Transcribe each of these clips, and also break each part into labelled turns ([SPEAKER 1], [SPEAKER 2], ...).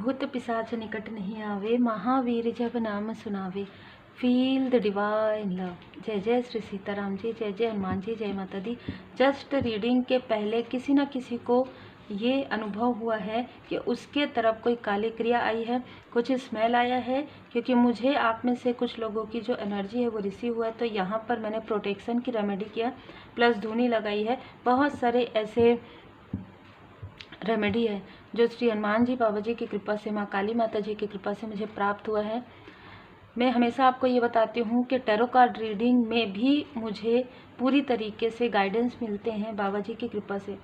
[SPEAKER 1] भूत पिशाच निकट नहीं आवे, महावीर जब नाम सुनावे, फील द डिवाइन लव। जय जय श्री सीताराम जी, जय जय हनुमान जी, जय माता दी। जस्ट रीडिंग के पहले किसी न किसी को ये अनुभव हुआ है कि उसके तरफ कोई काली क्रिया आई है, कुछ स्मेल आया है, क्योंकि मुझे आप में से कुछ लोगों की जो एनर्जी है वो रिसीव हुआ है। तो यहाँ पर मैंने प्रोटेक्शन की रेमेडी किया, प्लस धूनी लगाई है। बहुत सारे ऐसे रेमेडी है जो श्री हनुमान जी बाबा जी की कृपा से, माँ काली माता जी की कृपा से मुझे प्राप्त हुआ है। मैं हमेशा आपको ये बताती हूँ कि टैरो कार्ड रीडिंग में भी मुझे पूरी तरीके से गाइडेंस मिलते हैं बाबा जी की कृपा से।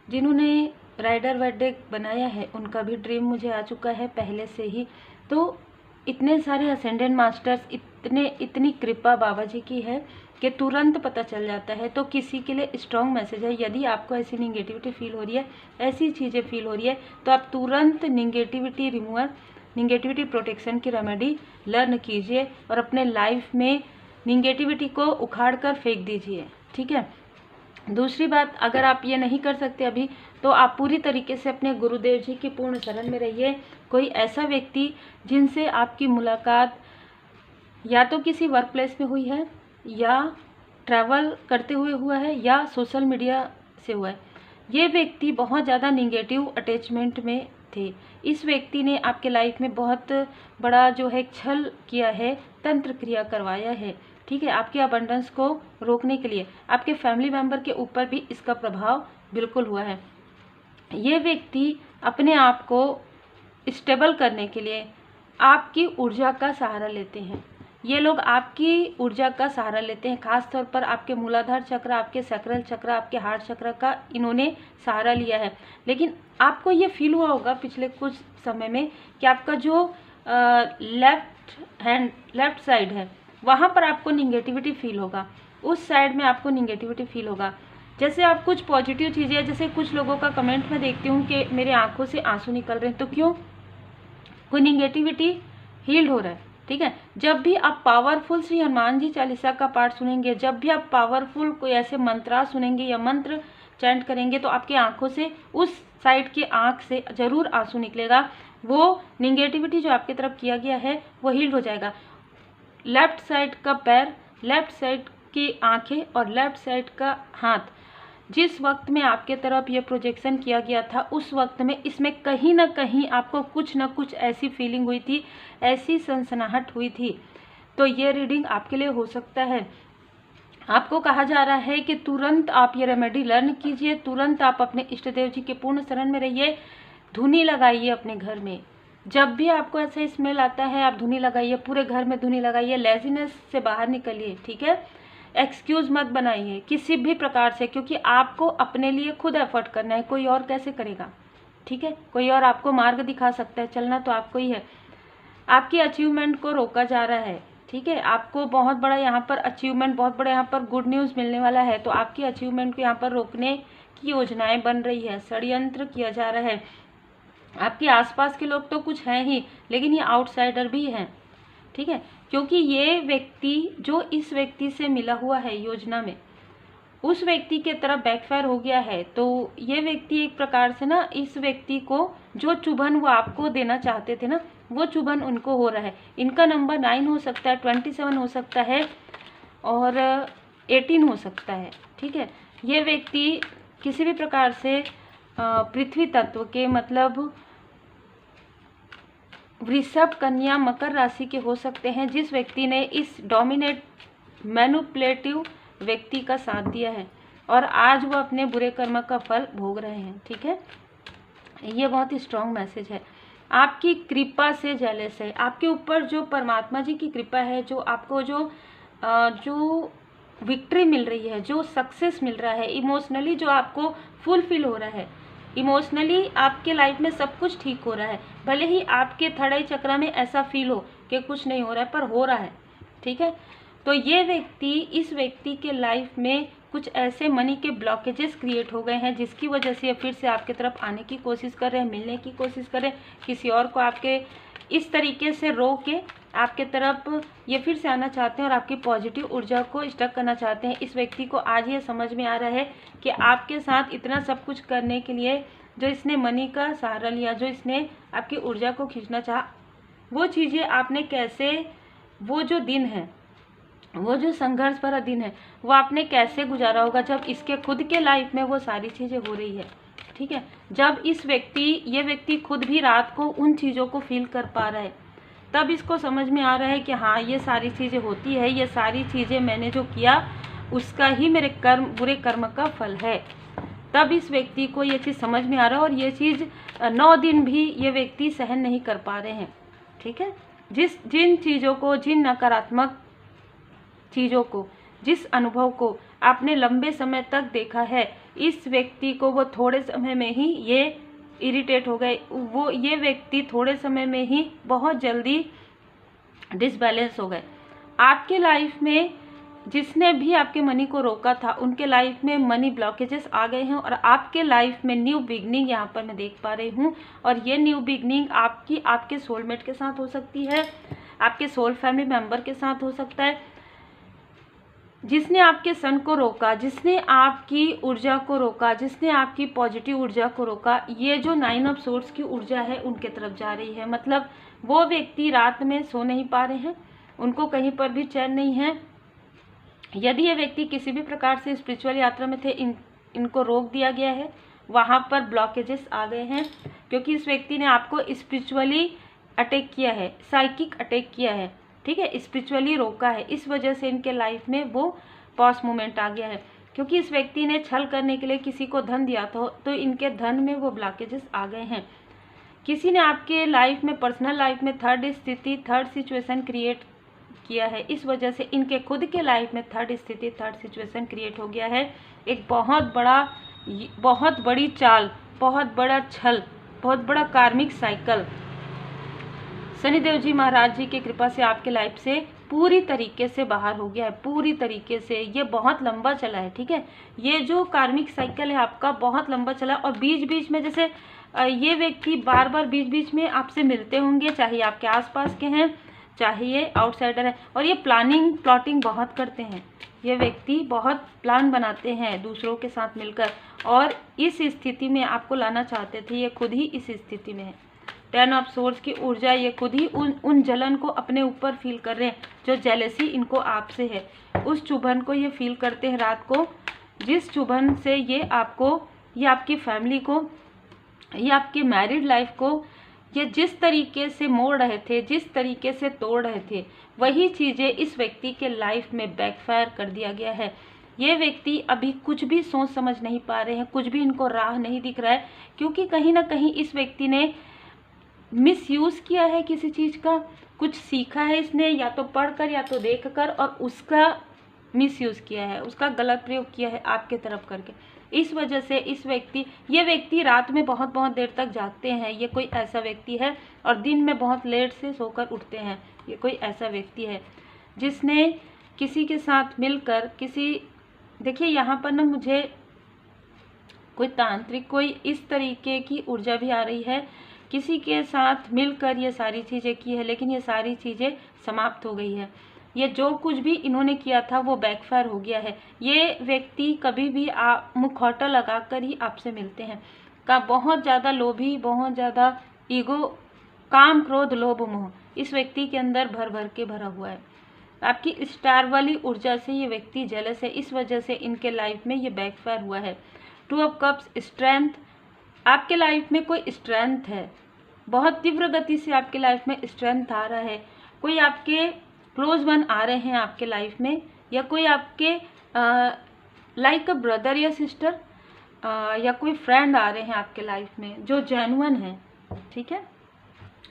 [SPEAKER 1] जिन्होंने राइडर वेड बनाया है उनका भी ड्रीम मुझे आ चुका है पहले से ही। तो इतने सारे असेंडेंट मास्टर्स, इतनी कृपा बाबा जी की है कि तुरंत पता चल जाता है। तो किसी के लिए स्ट्रॉन्ग मैसेज है, यदि आपको ऐसी निगेटिविटी फील हो रही है, ऐसी चीज़ें फील हो रही है, तो आप तुरंत निगेटिविटी रिमूवर, निगेटिविटी प्रोटेक्शन की रेमेडी लर्न कीजिए और अपने लाइफ में निगेटिविटी को उखाड़ कर फेंक दीजिए, ठीक है। दूसरी बात, अगर आप ये नहीं कर सकते अभी, तो आप पूरी तरीके से अपने गुरुदेव जी की पूर्ण शरण में रहिए। कोई ऐसा व्यक्ति जिनसे आपकी मुलाकात या तो किसी वर्क प्लेस में हुई है, या ट्रैवल करते हुए हुआ है, या सोशल मीडिया से हुआ है। ये व्यक्ति बहुत ज़्यादा निगेटिव अटैचमेंट में थे। इस व्यक्ति ने आपके लाइफ में बहुत बड़ा जो है छल किया है, तंत्र क्रिया करवाया है, ठीक है, आपके अबंडेंस को रोकने के लिए। आपके फैमिली मेंबर के ऊपर भी इसका प्रभाव बिल्कुल हुआ है। ये व्यक्ति अपने आप को स्टेबल करने के लिए आपकी ऊर्जा का सहारा लेते हैं। ये लोग आपकी ऊर्जा का सहारा लेते हैं, खास तौर पर आपके मूलाधार चक्र, आपके सैक्रल चक्र, आपके हार्ट चक्र का इन्होंने सहारा लिया है। लेकिन आपको ये फील हुआ होगा पिछले कुछ समय में कि आपका जो लेफ्ट साइड है वहाँ पर आपको निगेटिविटी फील होगा, उस साइड में आपको निगेटिविटी फील होगा। जैसे आप कुछ पॉजिटिव चीज़ें, जैसे कुछ लोगों का कमेंट में देखती हूँ कि मेरे आंखों से आंसू निकल रहे हैं, तो क्यों? कोई निगेटिविटी हील्ड हो रहा है, ठीक है। जब भी आप पावरफुल श्री हनुमान जी चालीसा का पाठ सुनेंगे, जब भी आप पावरफुल कोई ऐसे मंत्रा सुनेंगे या मंत्र चैंट करेंगे, तो आपकी आंखों से, उस साइड के आंख से जरूर आंसू निकलेगा। वो निगेटिविटी जो आपकी तरफ किया गया है वो हील्ड हो जाएगा। लेफ्ट साइड का पैर, लेफ्ट साइड की आंखें और लेफ्ट साइड का हाथ, जिस वक्त में आपके तरफ ये प्रोजेक्शन किया गया था, उस वक्त में इसमें कहीं ना कहीं आपको कुछ ना कुछ ऐसी फीलिंग हुई थी, ऐसी सनसनाहट हुई थी। तो ये रीडिंग आपके लिए हो सकता है। आपको कहा जा रहा है कि तुरंत आप ये रेमेडी लर्न कीजिए, तुरंत आप अपने इष्ट देव जी के पूर्ण शरण में रहिए। धुनी लगाइए अपने घर में, जब भी आपको ऐसा स्मेल आता है आप धुनी लगाइए, पूरे घर में धुनी लगाइए। लेजीनेस से बाहर निकलिए, ठीक है। एक्सक्यूज मत बनाइए किसी भी प्रकार से, क्योंकि आपको अपने लिए खुद एफर्ट करना है, कोई और कैसे करेगा, ठीक है। कोई और आपको मार्ग दिखा सकता है, चलना तो आपको ही है। आपकी अचीवमेंट को रोका जा रहा है, ठीक है। आपको बहुत बड़ा यहाँ पर अचीवमेंट, बहुत बड़ा यहाँ पर गुड न्यूज़ मिलने वाला है, तो आपकी अचीवमेंट को यहाँ पर रोकने की योजनाएं बन रही है, षड्यंत्र किया जा रहा है। आपके आसपास के लोग तो कुछ हैं ही, लेकिन ये आउटसाइडर भी हैं, ठीक है। क्योंकि ये व्यक्ति जो इस व्यक्ति से मिला हुआ है योजना में, उस व्यक्ति के तरफ बैकफायर हो गया है। तो ये व्यक्ति एक प्रकार से ना, इस व्यक्ति को जो चुभन वो आपको देना चाहते थे ना, वो चुभन उनको हो रहा है। इनका नंबर 9 हो सकता है, 27 हो सकता है, और 18 हो सकता है, ठीक है। ये व्यक्ति किसी भी प्रकार से पृथ्वी तत्व के, मतलब वृषभ, कन्या, मकर राशि के हो सकते हैं, जिस व्यक्ति ने इस डोमिनेट मैनिपुलेटिव व्यक्ति का साथ दिया है और आज वो अपने बुरे कर्म का फल भोग रहे हैं, ठीक है। ये बहुत ही स्ट्रॉन्ग मैसेज है। आपकी कृपा से जेलस है, आपके ऊपर जो परमात्मा जी की कृपा है, जो आपको जो विक्ट्री मिल रही है, जो सक्सेस मिल रहा है, इमोशनली जो आपको फुलफिल हो रहा है, इमोशनली आपके लाइफ में सब कुछ ठीक हो रहा है। भले ही आपके थर्ड आई चक्र में ऐसा फील हो कि कुछ नहीं हो रहा है, पर हो रहा है, ठीक है। तो ये व्यक्ति, इस व्यक्ति के लाइफ में कुछ ऐसे मनी के ब्लॉकेजेस क्रिएट हो गए हैं, जिसकी वजह से ये फिर से आपके तरफ आने की कोशिश कर रहे हैं, मिलने की कोशिश कर रहे हैं, किसी और को आपके इस तरीके से रोक के आपके तरफ ये फिर से आना चाहते हैं और आपकी पॉजिटिव ऊर्जा को स्टक करना चाहते हैं। इस व्यक्ति को आज ये समझ में आ रहा है कि आपके साथ इतना सब कुछ करने के लिए जो इसने मनी का सहारा लिया, जो इसने आपकी ऊर्जा को खींचना चाहा, वो चीज़ें आपने कैसे, वो जो दिन है, वो जो संघर्ष भरा दिन है, वो आपने कैसे गुजारा होगा जब इसके खुद के लाइफ में वो सारी चीज़ें हो रही है। ठीक है, जब ये व्यक्ति खुद भी रात को उन चीज़ों को फील कर पा रहा है, तब इसको समझ में आ रहा है कि हाँ, ये सारी चीज़ें होती है, ये सारी चीज़ें मैंने जो किया उसका ही मेरे बुरे कर्म का फल है। तब इस व्यक्ति को ये चीज़ समझ में आ रहा है, और ये चीज़ 9 दिन भी ये व्यक्ति सहन नहीं कर पा रहे हैं। ठीक है, जिन चीज़ों को, जिन नकारात्मक चीज़ों को, जिस अनुभव को आपने लंबे समय तक देखा है, इस व्यक्ति को वो थोड़े समय में ही ये इरिटेट हो गए, ये व्यक्ति थोड़े समय में ही बहुत जल्दी डिसबैलेंस हो गए। आपके लाइफ में जिसने भी आपके मनी को रोका था, उनके लाइफ में मनी ब्लॉकेजेस आ गए हैं, और आपके लाइफ में न्यू बिगनिंग यहाँ पर मैं देख पा रही हूँ। और ये न्यू बिगनिंग आपके सोलमेट के साथ हो सकती है, आपके सोल फैमिली मेंबर के साथ हो सकता है। जिसने आपके सन को रोका, जिसने आपकी ऊर्जा को रोका, जिसने आपकी पॉजिटिव ऊर्जा को रोका, ये जो 9 ऑफ सोर्ड्स की ऊर्जा है उनके तरफ जा रही है। मतलब वो व्यक्ति रात में सो नहीं पा रहे हैं, उनको कहीं पर भी चैन नहीं है। यदि ये व्यक्ति किसी भी प्रकार से स्पिरिचुअल यात्रा में थे, इनको रोक दिया गया है, वहाँ पर ब्लॉकेजेस आ गए हैं, क्योंकि इस व्यक्ति ने आपको स्पिरिचुअली अटैक किया है, साइकिक अटैक किया है। ठीक है, स्पिरिचुअली रोका है, इस वजह से इनके लाइफ में वो पॉज मोमेंट आ गया है। क्योंकि इस व्यक्ति ने छल करने के लिए किसी को धन दिया था, तो इनके धन में वो ब्लॉकेजेस आ गए हैं। किसी ने आपके लाइफ में, पर्सनल लाइफ में थर्ड सिचुएशन क्रिएट किया है, इस वजह से इनके खुद के लाइफ में थर्ड सिचुएशन क्रिएट हो गया है। एक बहुत बड़ी चाल, बहुत बड़ा छल, बहुत बड़ा कार्मिक साइकिल शनिदेव जी महाराज जी की कृपा से आपके लाइफ से पूरी तरीके से बाहर हो गया है, पूरी तरीके से। ये बहुत लंबा चला है। ठीक है, ये जो कार्मिक साइकिल है आपका बहुत लंबा चला, और बीच बीच में जैसे ये व्यक्ति बार बार बीच बीच में आपसे मिलते होंगे, चाहे आपके आसपास के हैं, चाहे ये आउटसाइडर है, और ये प्लॉटिंग बहुत करते हैं। ये व्यक्ति बहुत प्लान बनाते हैं दूसरों के साथ मिलकर, और इस स्थिति में आपको लाना चाहते थे, ये खुद ही इस स्थिति में है। 10 ऑफ सोर्ड्स की ऊर्जा, ये खुद ही उन जलन को अपने ऊपर फील कर रहे हैं, जो जेलसी इनको आपसे है। उस चुभन को ये फील करते हैं रात को, जिस चुभन से ये आपकी फैमिली को, ये आपकी मैरिड लाइफ को, ये जिस तरीके से मोड़ रहे थे, जिस तरीके से तोड़ रहे थे, वही चीज़ें इस व्यक्ति के लाइफ में बैकफायर कर दिया गया है। ये व्यक्ति अभी कुछ भी सोच समझ नहीं पा रहे हैं, कुछ भी इनको राह नहीं दिख रहा है, क्योंकि कहीं ना कहीं इस व्यक्ति ने मिसयूज़ किया है किसी चीज़ का, कुछ सीखा है इसने, या तो पढ़कर या तो देखकर, और उसका मिसयूज़ किया है, उसका गलत प्रयोग किया है आपके तरफ करके। इस वजह से ये व्यक्ति रात में बहुत देर तक जागते हैं। ये कोई ऐसा व्यक्ति है, और दिन में बहुत लेट से सोकर उठते हैं। ये कोई ऐसा व्यक्ति है जिसने किसी के साथ मिलकर देखिए यहाँ पर ना मुझे कोई तांत्रिक, कोई इस तरीके की ऊर्जा भी आ रही है, किसी के साथ मिलकर ये सारी चीज़ें की है, लेकिन ये सारी चीज़ें समाप्त हो गई है। ये जो कुछ भी इन्होंने किया था वो बैकफायर हो गया है। ये व्यक्ति कभी भी मुखौटा लगाकर ही आपसे मिलते हैं। बहुत ज़्यादा लोभी, बहुत ज़्यादा ईगो, काम, क्रोध, लोभ, मोह इस व्यक्ति के अंदर भर के भरा हुआ है। आपकी स्टार वाली ऊर्जा से ये व्यक्ति जेलस है, इस वजह से इनके लाइफ में ये बैकफायर हुआ है। 2 ऑफ कप्स, स्ट्रेंथ, आपके लाइफ में कोई स्ट्रेंथ है, बहुत तीव्र गति से आपके लाइफ में स्ट्रेंथ आ रहा है। कोई आपके क्लोज वन आ रहे हैं आपके लाइफ में, या कोई आपके लाइक अ ब्रदर या सिस्टर, या कोई फ्रेंड आ रहे हैं आपके लाइफ में जो जेन्युइन है। ठीक है,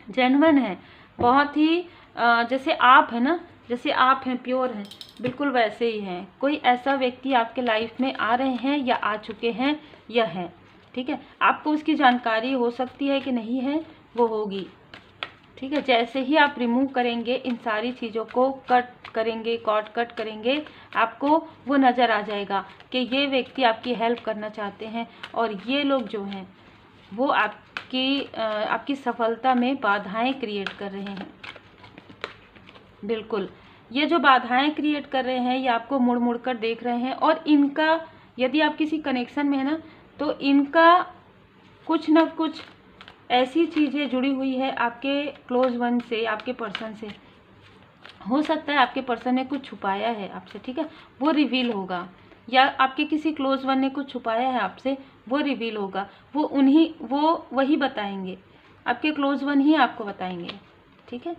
[SPEAKER 1] जेन्युइन है, बहुत ही जैसे आप है ना, जैसे आप हैं, प्योर हैं, बिल्कुल वैसे ही हैं। कोई ऐसा व्यक्ति आपके लाइफ में आ रहे हैं, या आ चुके हैं, या हैं। ठीक है, आपको उसकी जानकारी हो सकती है कि नहीं है, वो होगी। ठीक है, जैसे ही आप रिमूव करेंगे, इन सारी चीज़ों को कट करेंगे, आपको वो नज़र आ जाएगा कि ये व्यक्ति आपकी हेल्प करना चाहते हैं, और ये लोग जो हैं वो आपकी सफलता में बाधाएं क्रिएट कर रहे हैं। बिल्कुल, ये जो बाधाएं क्रिएट कर रहे हैं, ये आपको मुड़ कर देख रहे हैं, और इनका, यदि आप किसी कनेक्शन में है ना, तो इनका कुछ ना कुछ ऐसी चीज़ें जुड़ी हुई है आपके क्लोज वन से, आपके पर्सन से। हो सकता है आपके पर्सन ने कुछ छुपाया है आपसे, ठीक है, वो रिवील होगा, या आपके किसी क्लोज वन ने कुछ छुपाया है आपसे, वो रिवील होगा। वो वही बताएंगे, आपके क्लोज वन ही आपको बताएंगे, ठीक है।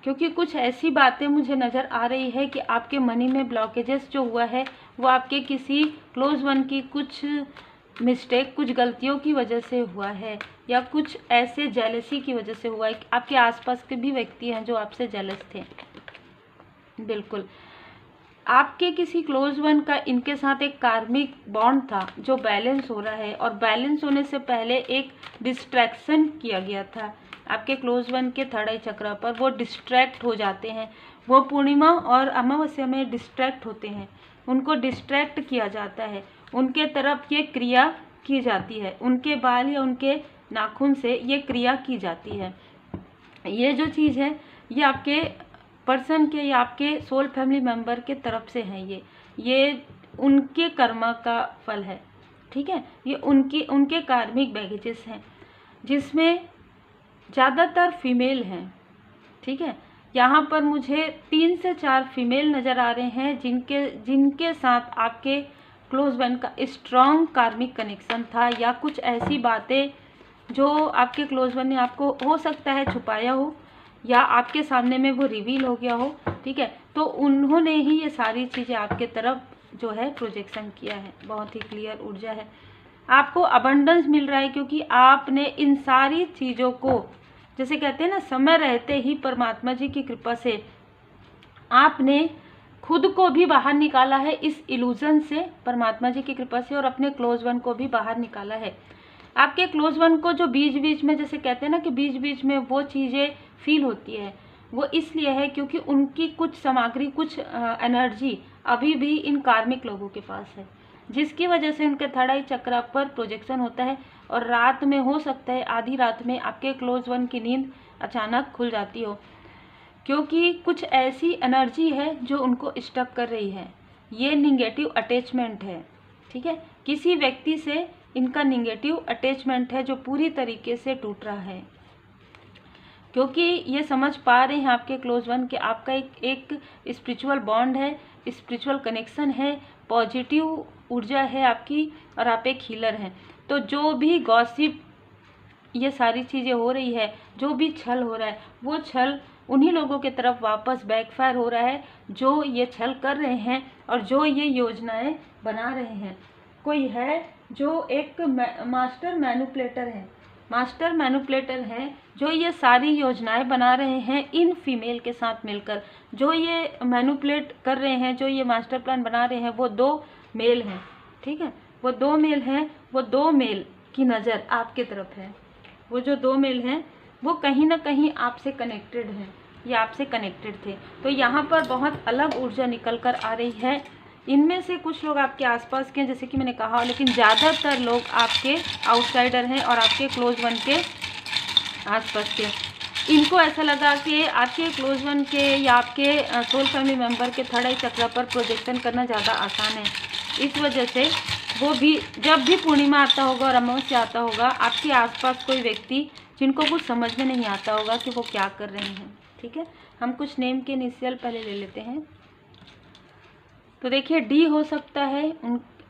[SPEAKER 1] क्योंकि कुछ ऐसी बातें मुझे नज़र आ रही है कि आपके मनी में ब्लॉकेजेस जो हुआ है वो आपके किसी क्लोज वन की कुछ मिस्टेक, कुछ गलतियों की वजह से हुआ है, या कुछ ऐसे जेलसी की वजह से हुआ है। आपके आसपास के भी व्यक्ति हैं जो आपसे जेलस थे, बिल्कुल। आपके किसी क्लोज वन का इनके साथ एक कार्मिक बॉन्ड था जो बैलेंस हो रहा है, और बैलेंस होने से पहले एक डिस्ट्रैक्शन किया गया था आपके क्लोज वन के थर्ड आई चक्र पर। वो डिस्ट्रैक्ट हो जाते हैं, वो पूर्णिमा और अमावस्या में डिस्ट्रैक्ट होते हैं, उनको डिस्ट्रैक्ट किया जाता है, उनके तरफ ये क्रिया की जाती है, उनके बाल या उनके नाखून से ये क्रिया की जाती है। ये जो चीज़ है ये आपके पर्सन के या आपके सोल फैमिली मेंबर के तरफ से है, ये उनके कर्मा का फल है, ठीक है। ये उनके कार्मिक बैगेजेस हैं जिसमें ज़्यादातर फीमेल हैं, ठीक है। यहाँ पर मुझे 3 से 4 फीमेल नज़र आ रहे हैं जिनके साथ आपके क्लोज वन का स्ट्रॉन्ग कार्मिक कनेक्शन था, या कुछ ऐसी बातें जो आपके क्लोज वन ने आपको हो सकता है छुपाया हो, या आपके सामने में वो रिवील हो गया हो, ठीक है। तो उन्होंने ही ये सारी चीज़ें आपके तरफ जो है प्रोजेक्शन किया है। बहुत ही क्लियर ऊर्जा है, आपको अबंडेंस मिल रहा है, क्योंकि आपने इन सारी चीज़ों को, जैसे कहते हैं ना, समय रहते ही परमात्मा जी की कृपा से आपने खुद को भी बाहर निकाला है इस इल्यूजन से, परमात्मा जी की कृपा से, और अपने क्लोज वन को भी बाहर निकाला है। आपके क्लोज वन को जो बीच बीच में, जैसे कहते हैं ना कि बीच बीच में वो चीज़ें फील होती है, वो इसलिए है क्योंकि उनकी कुछ सामग्री, कुछ एनर्जी अभी भी इन कार्मिक लोगों के पास है, जिसकी वजह से उनके थर्ड आई चक्र पर प्रोजेक्शन होता है। और रात में हो सकता है, आधी रात में आपके क्लोज वन की नींद अचानक खुल जाती हो, क्योंकि कुछ ऐसी एनर्जी है जो उनको स्टक कर रही है। ये निगेटिव अटैचमेंट है, ठीक है। किसी व्यक्ति से इनका निगेटिव अटैचमेंट है जो पूरी तरीके से टूट रहा है, क्योंकि ये समझ पा रहे हैं आपके क्लोज वन कि आपका एक स्पिरिचुअल बॉन्ड है, स्पिरिचुअल कनेक्शन है, पॉजिटिव ऊर्जा है आपकी, और आप एक हीलर हैं। तो जो भी गॉसिप, ये सारी चीज़ें हो रही है, जो भी छल हो रहा है, वो छल उन्हीं लोगों के तरफ वापस बैकफायर हो रहा है जो ये छल कर रहे हैं और जो ये योजनाएं बना रहे हैं। कोई है जो एक मास्टर मैनिपुलेटर है जो ये सारी योजनाएं बना रहे हैं इन फीमेल के साथ मिलकर। जो ये मैनिपुलेट कर रहे हैं, जो ये मास्टर प्लान बना रहे हैं, वो 2 मेल हैं, ठीक है। वो 2 मेल हैं, वो 2 मेल की नज़र आपके तरफ है। वो जो 2 मेल हैं वो कहीं ना कहीं आपसे कनेक्टेड हैं, या आपसे कनेक्टेड थे। तो यहाँ पर बहुत अलग ऊर्जा निकल कर आ रही है। इनमें से कुछ लोग आपके आसपास के हैं, जैसे कि मैंने कहा, लेकिन ज़्यादातर लोग आपके आउटसाइडर हैं और आपके क्लोज वन के आसपास के। इनको ऐसा लगा कि आपके क्लोज वन के या आपके सोल फैमिली मेम्बर के थर्ड आई चक्र पर प्रोजेक्शन करना ज़्यादा आसान है। इस वजह से वो भी, जब भी पूर्णिमा आता होगा और अमावस्या आता होगा, आपके आसपास कोई व्यक्ति जिनको कुछ समझ में नहीं आता होगा कि वो क्या कर रहे हैं, ठीक है। हम कुछ नेम के इनिशियल पहले ले लेते हैं। तो देखिए, डी हो सकता है,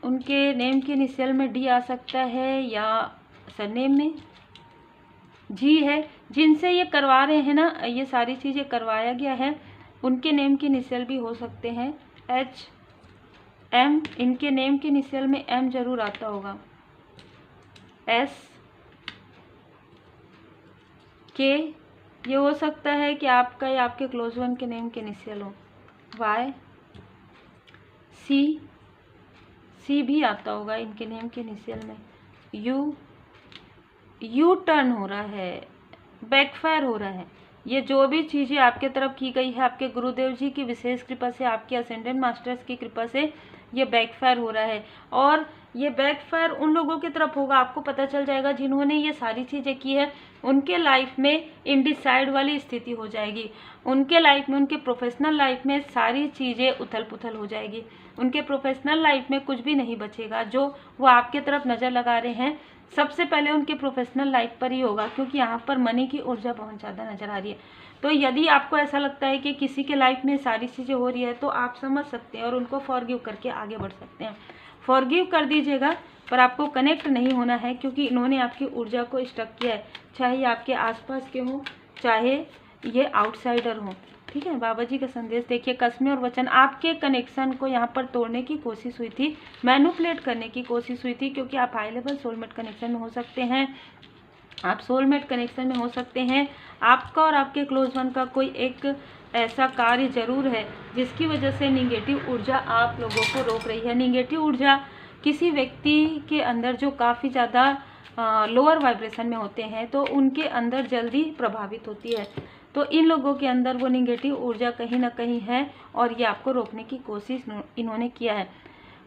[SPEAKER 1] उनके नेम के इनिशियल में डी आ सकता है, या सरनेम में जी है। जिनसे ये करवा रहे हैं ना, ये सारी चीज़ें करवाया गया है, उनके नेम के इनिशियल भी हो सकते हैं, एच, एम। इनके नेम के इनिशियल में एम जरूर आता होगा, एस, के। ये हो सकता है कि आपका या आपके क्लोज वन के नेम के इनिशियल हो, वाई, सी भी आता होगा इनके नेम के इनिशियल में, यू टर्न हो रहा है, बैकफायर हो रहा है। ये जो भी चीज़ें आपके तरफ की गई है, आपके गुरुदेव जी की विशेष कृपा से, आपके असेंडेंट मास्टर्स की कृपा से ये बैकफायर हो रहा है। और ये बैकफायर उन लोगों की तरफ होगा, आपको पता चल जाएगा जिन्होंने ये सारी चीज़ें की है, उनके लाइफ में इनडिसाइड वाली स्थिति हो जाएगी। उनके लाइफ में, उनके प्रोफेशनल लाइफ में सारी चीज़ें उथल पुथल हो जाएगी। उनके प्रोफेशनल लाइफ में कुछ भी नहीं बचेगा। जो वो आपके तरफ नज़र लगा रहे हैं सबसे पहले उनके प्रोफेशनल लाइफ पर ही होगा, क्योंकि यहाँ पर मनी की ऊर्जा बहुत ज़्यादा नज़र आ रही है। तो यदि आपको ऐसा लगता है कि किसी के लाइफ में सारी चीज़ें हो रही है तो आप समझ सकते हैं और उनको फॉरगिव करके आगे बढ़ सकते हैं। फॉरगिव कर दीजिएगा, पर आपको कनेक्ट नहीं होना है, क्योंकि इन्होंने आपकी ऊर्जा को स्टक किया है, चाहे ये आपके आसपास के हों चाहे ये आउटसाइडर हों। ठीक है, बाबा जी का संदेश देखिए, कसमें और वचन, आपके कनेक्शन को यहाँ पर तोड़ने की कोशिश हुई थी, मैनिपुलेट करने की कोशिश हुई थी, क्योंकि आप हाई लेवल सोलमेट कनेक्शन में हो सकते हैं, आप सोलमेट कनेक्शन में हो सकते हैं। आपका और आपके क्लोज वन का कोई एक ऐसा कार्य जरूर है जिसकी वजह से निगेटिव ऊर्जा आप लोगों को रोक रही है। निगेटिव ऊर्जा किसी व्यक्ति के अंदर जो काफ़ी ज़्यादा लोअर वाइब्रेशन में होते हैं तो उनके अंदर जल्दी प्रभावित होती है। तो इन लोगों के अंदर वो निगेटिव ऊर्जा कहीं ना कहीं है और ये आपको रोकने की कोशिश इन्होंने किया है।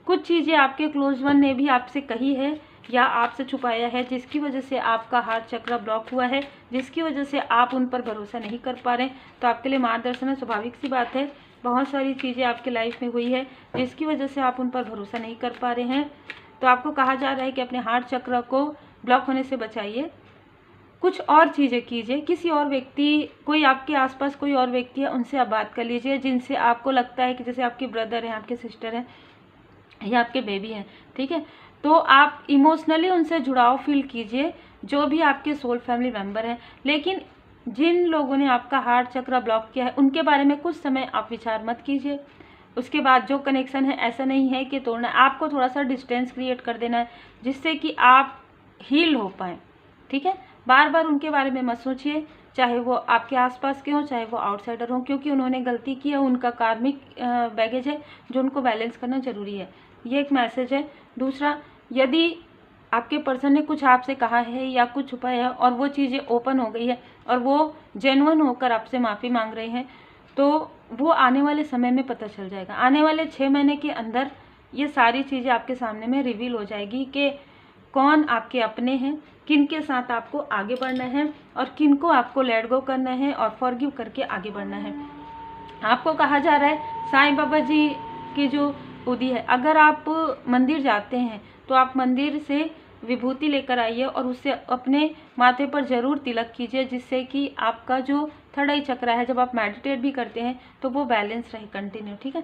[SPEAKER 1] कुछ चीज़ें आपके क्लोज वन ने भी आपसे कही है या आपसे छुपाया है, जिसकी वजह से आपका हार्ट चक्र ब्लॉक हुआ है, जिसकी वजह से आप उन पर भरोसा नहीं कर पा रहे हैं। तो आपके लिए मार्गदर्शन है, स्वाभाविक सी बात है, बहुत सारी चीज़ें आपके लाइफ में हुई है जिसकी वजह से आप उन पर भरोसा नहीं कर पा रहे हैं। तो आपको कहा जा रहा है कि अपने हार्ट चक्र को ब्लॉक होने से बचाइए, कुछ और चीज़ें कीजिए, किसी और व्यक्ति, कोई आपके आसपास कोई और व्यक्ति है उनसे आप बात कर लीजिए जिनसे आपको लगता है कि जैसे आपके ब्रदर हैं, आपके सिस्टर हैं या आपके बेबी हैं। ठीक है, तो आप इमोशनली उनसे जुड़ाव फील कीजिए, जो भी आपके सोल फैमिली मेम्बर हैं। लेकिन जिन लोगों ने आपका हार्ट चक्र ब्लॉक किया है उनके बारे में कुछ समय आप विचार मत कीजिए। उसके बाद जो कनेक्शन है ऐसा नहीं है कि तोड़ना है, आपको थोड़ा सा डिस्टेंस क्रिएट कर देना है जिससे कि आप हील हो पाएँ। ठीक है, बार बार उनके बारे में मत सोचिए, चाहे वो आपके आसपास के हों चाहे वो आउटसाइडर हों, क्योंकि उन्होंने गलती की है, उनका कार्मिक बैगेज है जो उनको बैलेंस करना ज़रूरी है। ये एक मैसेज है। दूसरा, यदि आपके पर्सन ने कुछ आपसे कहा है या कुछ छुपाया है और वो चीज़ें ओपन हो गई है और वो जेन्युइन होकर आपसे माफ़ी मांग रहे हैं, तो वो आने वाले समय में पता चल जाएगा। आने वाले 6 महीने के अंदर ये सारी चीज़ें आपके सामने में रिवील हो जाएगी कि कौन आपके अपने हैं, किन के साथ आपको आगे बढ़ना है और किन को आपको लेट गो करना है और फॉरगिव करके आगे बढ़ना है। आपको कहा जा रहा है साईं बाबा जी की जो उदी है, अगर आप मंदिर जाते हैं तो आप मंदिर से विभूति लेकर आइए और उससे अपने माथे पर ज़रूर तिलक कीजिए, जिससे कि आपका जो थर्ड आई चक्र है, जब आप मेडिटेट भी करते हैं तो वो बैलेंस रहे कंटिन्यू। ठीक है,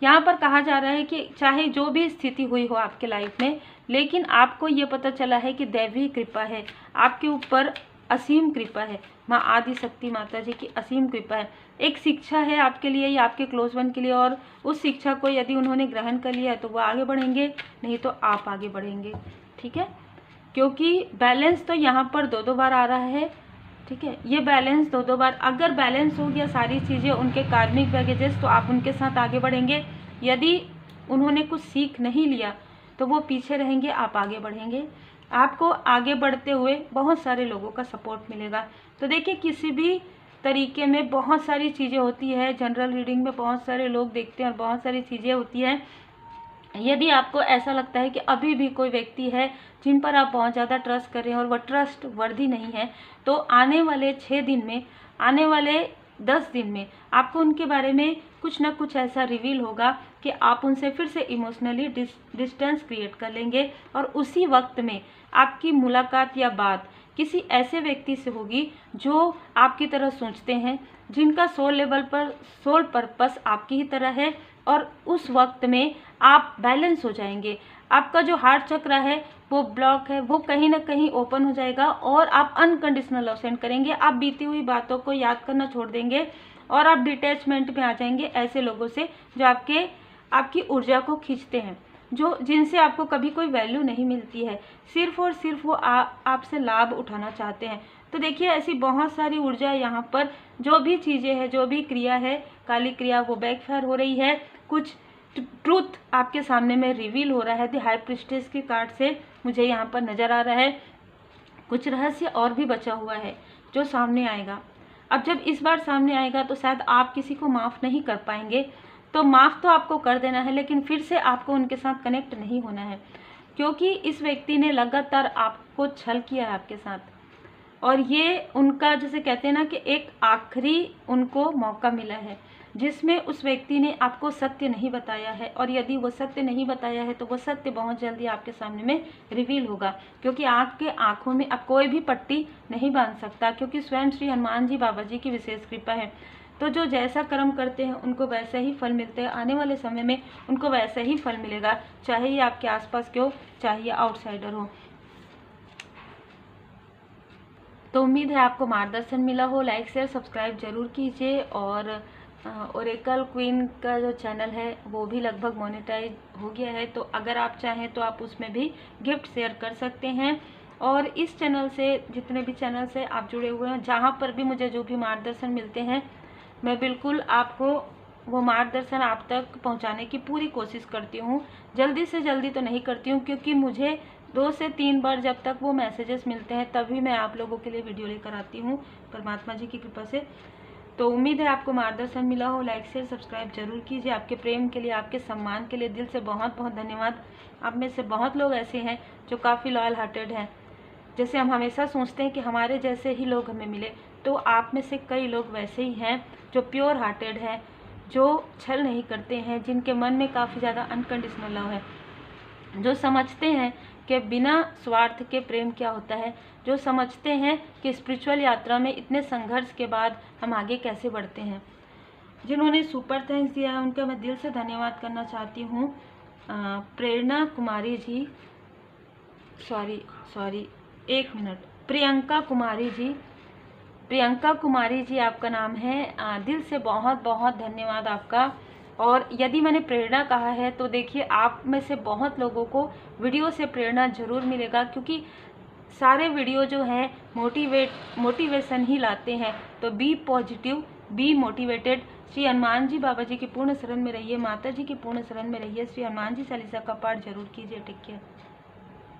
[SPEAKER 1] यहाँ पर कहा जा रहा है कि चाहे जो भी स्थिति हुई हो आपके लाइफ में, लेकिन आपको ये पता चला है कि दैवी कृपा है आपके ऊपर, असीम कृपा है, माँ आदि शक्ति माता जी की असीम कृपा है। एक शिक्षा है आपके लिए या आपके क्लोज वन के लिए, और उस शिक्षा को यदि उन्होंने ग्रहण कर लिया है तो वो आगे बढ़ेंगे, नहीं तो आप आगे बढ़ेंगे। ठीक है, क्योंकि बैलेंस तो यहाँ पर 2-2 बार आ रहा है। ठीक है, ये बैलेंस 2-2 बार, अगर बैलेंस हो गया सारी चीज़ें, उनके कार्मिक बैगेजेस, तो आप उनके साथ आगे बढ़ेंगे। यदि उन्होंने कुछ सीख नहीं लिया तो वो पीछे रहेंगे, आप आगे बढ़ेंगे। आपको आगे बढ़ते हुए बहुत सारे लोगों का सपोर्ट मिलेगा। तो देखिए, किसी भी तरीके में बहुत सारी चीज़ें होती है, जनरल रीडिंग में बहुत सारे लोग देखते हैं और बहुत सारी चीज़ें होती हैं। यदि आपको ऐसा लगता है कि अभी भी कोई व्यक्ति है जिन पर आप बहुत ज़्यादा ट्रस्ट कर रहे हैं और वह ट्रस्ट वर्दी नहीं है, तो आने वाले 6 दिन में, आने वाले 10 दिन में आपको उनके बारे में कुछ ना कुछ ऐसा रिवील होगा कि आप उनसे फिर से इमोशनली डिस्टेंस क्रिएट कर लेंगे और उसी वक्त में आपकी मुलाकात या बात किसी ऐसे व्यक्ति से होगी जो आपकी तरह सोचते हैं, जिनका सोल लेवल पर सोल पर्पस आपकी ही तरह है, और उस वक्त में आप बैलेंस हो जाएंगे। आपका जो हार्ट चक्र है वो ब्लॉक है, वो कहीं ना कहीं ओपन हो जाएगा और आप अनकंडीशनल लव सेंड करेंगे। आप बीती हुई बातों को याद करना छोड़ देंगे और आप डिटैचमेंट में आ जाएंगे ऐसे लोगों से जो आपकी ऊर्जा को खींचते हैं, जो जिनसे आपको कभी कोई वैल्यू नहीं मिलती है, सिर्फ और सिर्फ वो आपसे लाभ उठाना चाहते हैं। तो देखिए, ऐसी बहुत सारी ऊर्जा यहाँ पर, जो भी चीज़ें हैं, जो भी क्रिया है, काली क्रिया, वो बैकफायर हो रही है। कुछ ट्रूथ आपके सामने में रिवील हो रहा है द हाई प्रिस्टेस के कार्ड से मुझे यहाँ पर नज़र आ रहा है। कुछ रहस्य और भी बचा हुआ है जो सामने आएगा। अब जब इस बार सामने आएगा तो शायद आप किसी को माफ़ नहीं कर पाएंगे, तो माफ़ तो आपको कर देना है, लेकिन फिर से आपको उनके साथ कनेक्ट नहीं होना है, क्योंकि इस व्यक्ति ने लगातार आपको छल किया है आपके साथ, और ये उनका, जैसे कहते हैं ना कि एक आखिरी उनको मौका मिला है। जिसमें उस व्यक्ति ने आपको सत्य नहीं बताया है, और यदि वो सत्य नहीं बताया है तो वो सत्य बहुत जल्दी आपके सामने में रिवील होगा, क्योंकि आपके आंखों में अब कोई भी पट्टी नहीं बांध सकता, क्योंकि स्वयं श्री हनुमान जी बाबा जी की विशेष कृपा है। तो जो जैसा कर्म करते हैं उनको वैसा ही फल मिलते हैं, आने वाले समय में उनको वैसा ही फल मिलेगा, चाहे ये आपके आसपास के हो, चाहे ये आउटसाइडर हो। तो उम्मीद है आपको मार्गदर्शन मिला हो। लाइक शेयर सब्सक्राइब जरूर कीजिए, और ओरेकल क्वीन का जो चैनल है वो भी लगभग मोनेटाइज हो गया है, तो अगर आप चाहें तो आप उसमें भी गिफ्ट शेयर कर सकते हैं। और इस चैनल से, जितने भी चैनल से आप जुड़े हुए हैं, जहाँ पर भी मुझे जो भी मार्गदर्शन मिलते हैं, मैं बिल्कुल आपको वो मार्गदर्शन आप तक पहुँचाने की पूरी कोशिश करती हूँ। जल्दी से जल्दी तो नहीं करती हूँ, क्योंकि मुझे 2 से 3 बार जब तक वो मैसेजेस मिलते हैं तभी मैं आप लोगों के लिए वीडियो लेकर आती हूँ, परमात्मा जी की कृपा से। तो उम्मीद है आपको मार्गदर्शन मिला हो। लाइक शेयर सब्सक्राइब जरूर कीजिए। आपके प्रेम के लिए, आपके सम्मान के लिए दिल से बहुत बहुत धन्यवाद। आप में से बहुत लोग ऐसे हैं जो काफ़ी लॉयल हार्टेड हैं। जैसे हम हमेशा सोचते हैं कि हमारे जैसे ही लोग हमें मिले, तो आप में से कई लोग वैसे ही हैं जो प्योर हार्टेड हैं, जो छल नहीं करते हैं, जिनके मन में काफ़ी ज़्यादा अनकंडीशनल लव है, जो समझते हैं कि बिना स्वार्थ के प्रेम क्या होता है, जो समझते हैं कि स्पिरिचुअल यात्रा में इतने संघर्ष के बाद हम आगे कैसे बढ़ते हैं। जिन्होंने सुपर थैंक्स दिया है उनका मैं दिल से धन्यवाद करना चाहती हूँ। प्रेरणा कुमारी जी, सॉरी एक मिनट, प्रियंका कुमारी जी आपका नाम है। दिल से बहुत बहुत धन्यवाद आपका। और यदि मैंने प्रेरणा कहा है तो देखिए, आप में से बहुत लोगों को वीडियो से प्रेरणा जरूर मिलेगा, क्योंकि सारे वीडियो जो हैं मोटिवेशन ही लाते हैं। तो be positive, be motivated. Shri Hanuman ji Baba ji की पूर्ण शरण में रहिए, माता जी की पूर्ण शरण में रहिए। श्री हनुमान जी चालीसा का पाठ जरूर कीजिए। Take care.